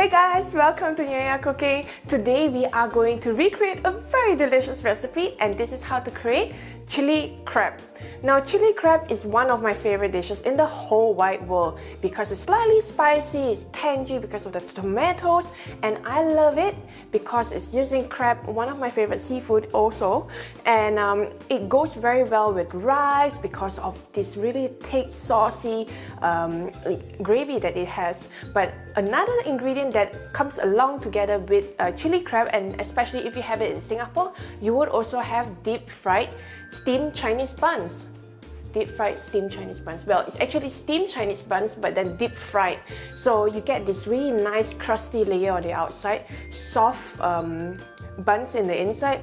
Hey guys, welcome to Nyonya Cooking. Today we are going to recreate a very delicious recipe, and this is how to create chili crab. Now chili crab is one of my favorite dishes in the whole wide world because it's slightly spicy, it's tangy because of the tomatoes, and I love it because it's using crab, one of my favorite seafood also, and it goes very well with rice because of this really thick saucy gravy that it has. But another ingredient that comes along together with chili crab, and especially if you have it in Singapore, you would also have deep fried steamed Chinese buns. Deep fried steamed Chinese buns. Well, it's actually steamed Chinese buns, but then deep fried. So you get this really nice crusty layer on the outside, soft buns in the inside.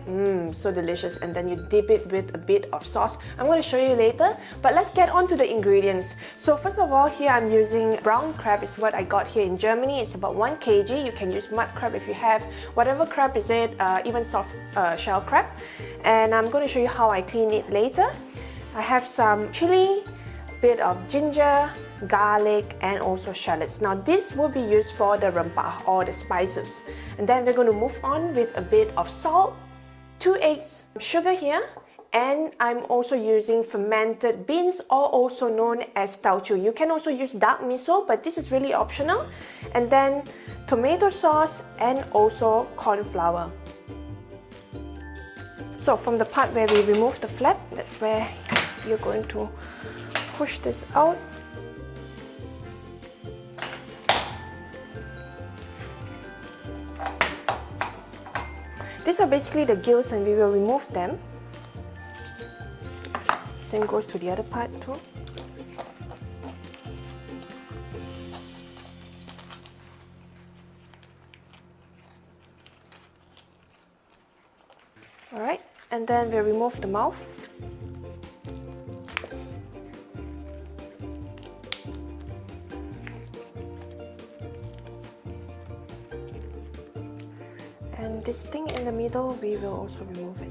So delicious. And then you dip it with a bit of sauce. I'm going to show you later, but let's get on to the ingredients. So first of all, here I'm using brown crab. Is what I got here in Germany. It's about 1 kg. You can use mud crab if you have. Whatever crab is it, even soft shell crab. And I'm going to show you how I clean it later. I have some chili, bit of ginger, garlic, and also shallots. Now this will be used for the rempah or the spices. And then we're going to move on with a bit of salt, 2 eggs, sugar here, and I'm also using fermented beans, or also known as teochew. You can also use dark miso, but this is really optional. And then tomato sauce and also corn flour. So from the part where we remove the flap, that's where you're going to push this out. These are basically the gills, and we will remove them. Same goes to the other part too. Alright, and then we remove the mouth. And this thing in the middle, we will also remove it.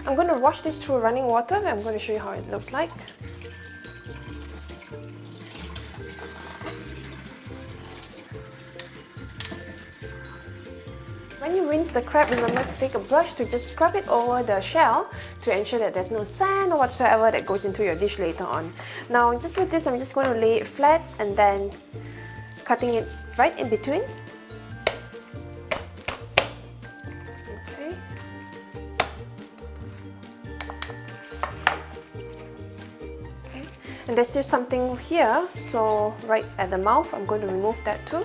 I'm going to wash this through running water, and I'm going to show you how it looks like. When you rinse the crab, remember to take a brush to just scrub it over the shell to ensure that there's no sand or whatsoever that goes into your dish later on. Now just with this, I'm just going to lay it flat and then cutting it right in between. Okay. Okay. And there's still something here, so right at the mouth, I'm going to remove that too.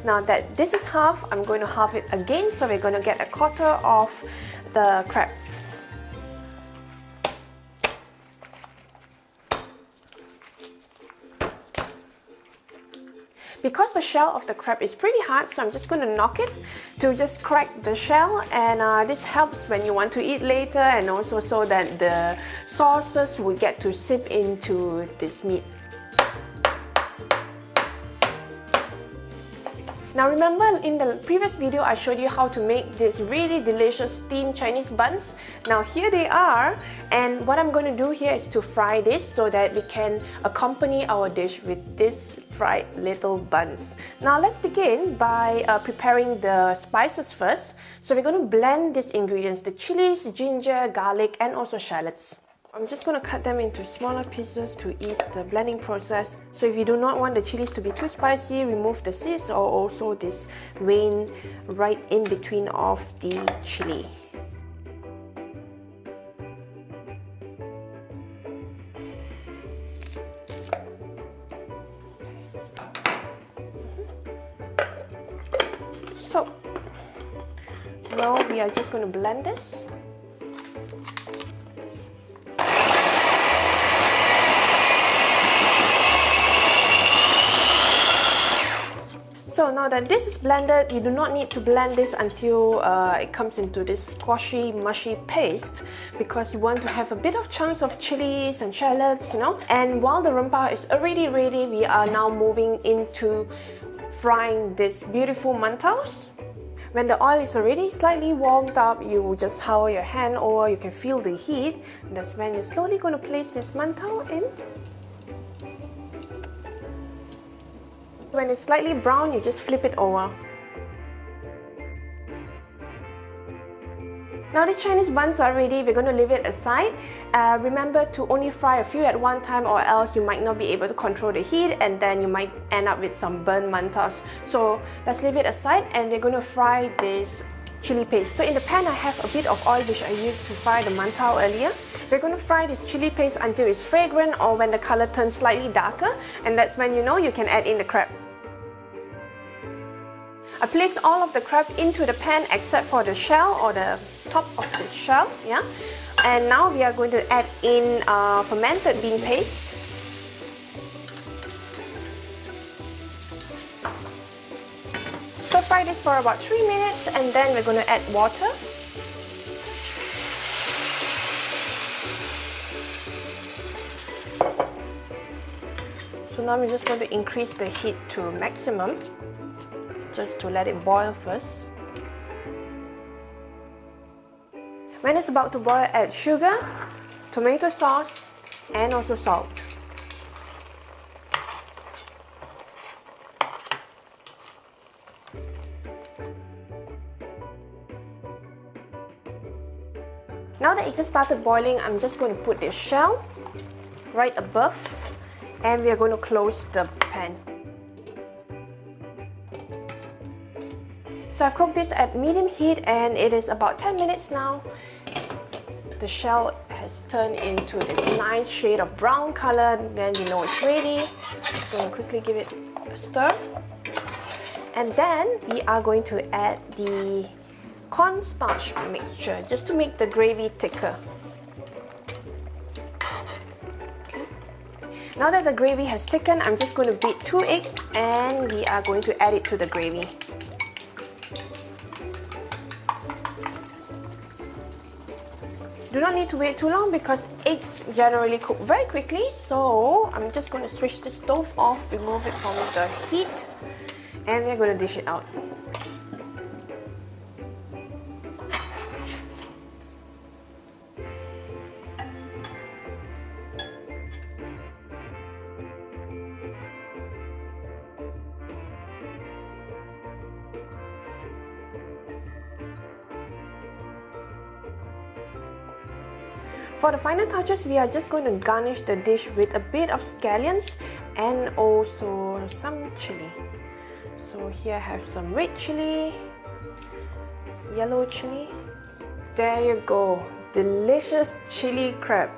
Now that this is half, I'm going to halve it again, so we're going to get 1/4 of the crab. Because the shell of the crab is pretty hard, so I'm just going to knock it to just crack the shell, and this helps when you want to eat later, and also so that the sauces will get to sip into this meat. Now remember, in the previous video I showed you how to make these really delicious steamed Chinese buns. Now here they are, and what I'm going to do here is to fry this so that we can accompany our dish with these fried little buns. Now let's begin by preparing the spices first. So we're going to blend these ingredients, the chilies, ginger, garlic, and also shallots. I'm just going to cut them into smaller pieces to ease the blending process. So if you do not want the chilies to be too spicy, remove the seeds or also this vein right in between of the chili. So now we are just going to blend this. So now that this is blended, you do not need to blend this until it comes into this squashy, mushy paste, because you want to have a bit of chunks of chilies and shallots, you know. And while the rempah is already ready, we are now moving into frying these beautiful mantaos. When the oil is already slightly warmed up, you just hover your hand over, you can feel the heat. That's when you're slowly going to place this mantao in. When it's slightly brown, you just flip it over. Now the Chinese buns are ready, we're going to leave it aside. Remember to only fry a few at one time, or else you might not be able to control the heat and then you might end up with some burnt mantaos. So let's leave it aside and we're going to fry this chili paste. So in the pan I have a bit of oil which I used to fry the mantao earlier. We're going to fry this chili paste until it's fragrant or when the color turns slightly darker, and that's when you know you can add in the crab. I place all of the crab into the pan except for the shell or the top of the shell, yeah. And now we are going to add in fermented bean paste. Stir fry this for about 3 minutes and then we're going to add water. So now we're just going to increase the heat to maximum, just to let it boil first. When it's about to boil, add sugar, tomato sauce, and also salt. Now that it just started boiling, I'm just going to put this shell right above, and we are going to close the pan. So I've cooked this at medium heat and it is about 10 minutes now. The shell has turned into this nice shade of brown color, then you know it's ready. Just going to quickly give it a stir. And then we are going to add the cornstarch mixture just to make the gravy thicker. Okay. Now that the gravy has thickened, I'm just going to beat 2 eggs and we are going to add it to the gravy. Do not need to wait too long because eggs generally cook very quickly, so I'm just going to switch the stove off, remove it from the heat, and we're going to dish it out. For the final touches, we are just going to garnish the dish with a bit of scallions and also some chili. So here I have some red chili, yellow chili. There you go, delicious chili crab.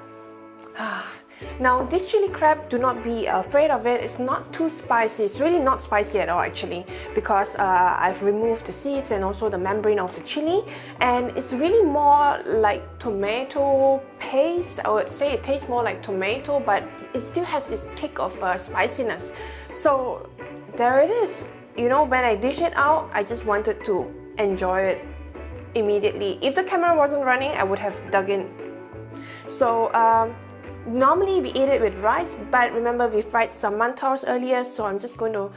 Now this chili crab, do not be afraid of it. It's not too spicy. It's really not spicy at all actually, because I've removed the seeds and also the membrane of the chili, and it's really more like tomato paste. I would say it tastes more like tomato, but it still has this kick of spiciness. So there it is. You know, when I dish it out, I just wanted to enjoy it immediately. If the camera wasn't running, I would have dug in. So normally we eat it with rice, but remember we fried some mantaos earlier, so I'm just going to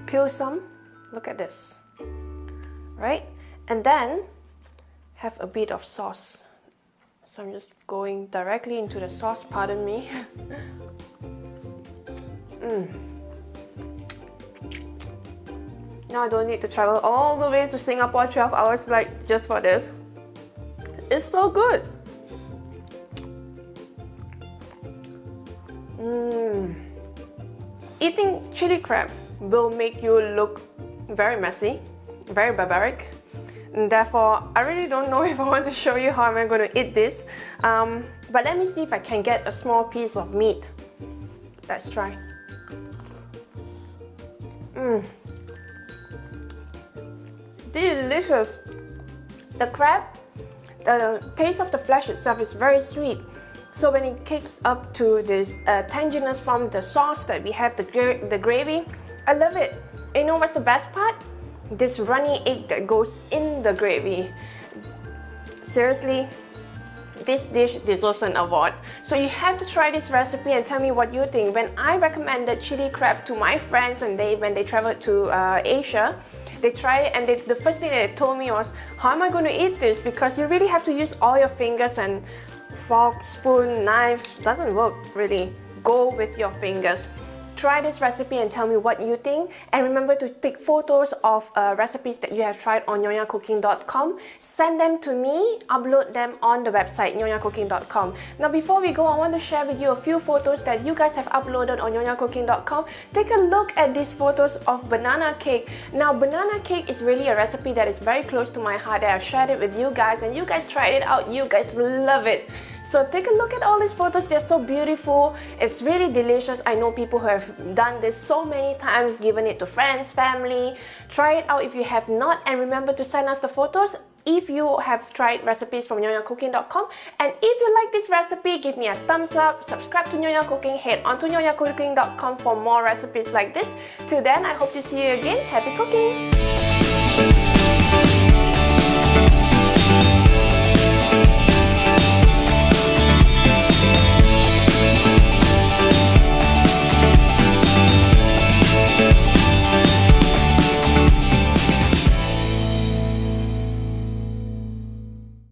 peel some. Look at this, right? And then have a bit of sauce. So I'm just going directly into the sauce, pardon me. Now I don't need to travel all the way to Singapore 12 hours flight just for this. It's so good. Eating chili crab will make you look very messy, very barbaric. And therefore, I really don't know if I want to show you how I'm going to eat this. But let me see if I can get a small piece of meat. Let's try. Delicious. The crab, the taste of the flesh itself is very sweet. So when it kicks up to this tanginess from the sauce that we have, the gravy, I love it. you know what's the best part? This runny egg that goes in the gravy. Seriously, this dish deserves an award. So you have to try this recipe and tell me what you think. When I recommended chili crab to my friends and when they traveled to Asia, they tried it and the first thing that they told me was, how am I going to eat this? Because you really have to use all your fingers, and fork, spoon, knives doesn't work really. Go with your fingers. Try this recipe and tell me what you think, and remember to take photos of recipes that you have tried on nyonyacooking.com. Send them to me, upload them on the website nyonyacooking.com. Now before we go, I want to share with you a few photos that you guys have uploaded on nyonyacooking.com. Take a look at these photos of banana cake. Now banana cake is really a recipe that is very close to my heart. I've shared it with you guys and you guys tried it out. You guys love it. So take a look at all these photos. They're so beautiful. It's really delicious. I know people who have done this so many times, given it to friends, family. Try it out if you have not, and remember to send us the photos if you have tried recipes from nyonyacooking.com. And if you like this recipe, give me a thumbs up, subscribe to Nyonya Cooking, head on to nyonyacooking.com for more recipes like this. Till then, I hope to see you again. Happy cooking!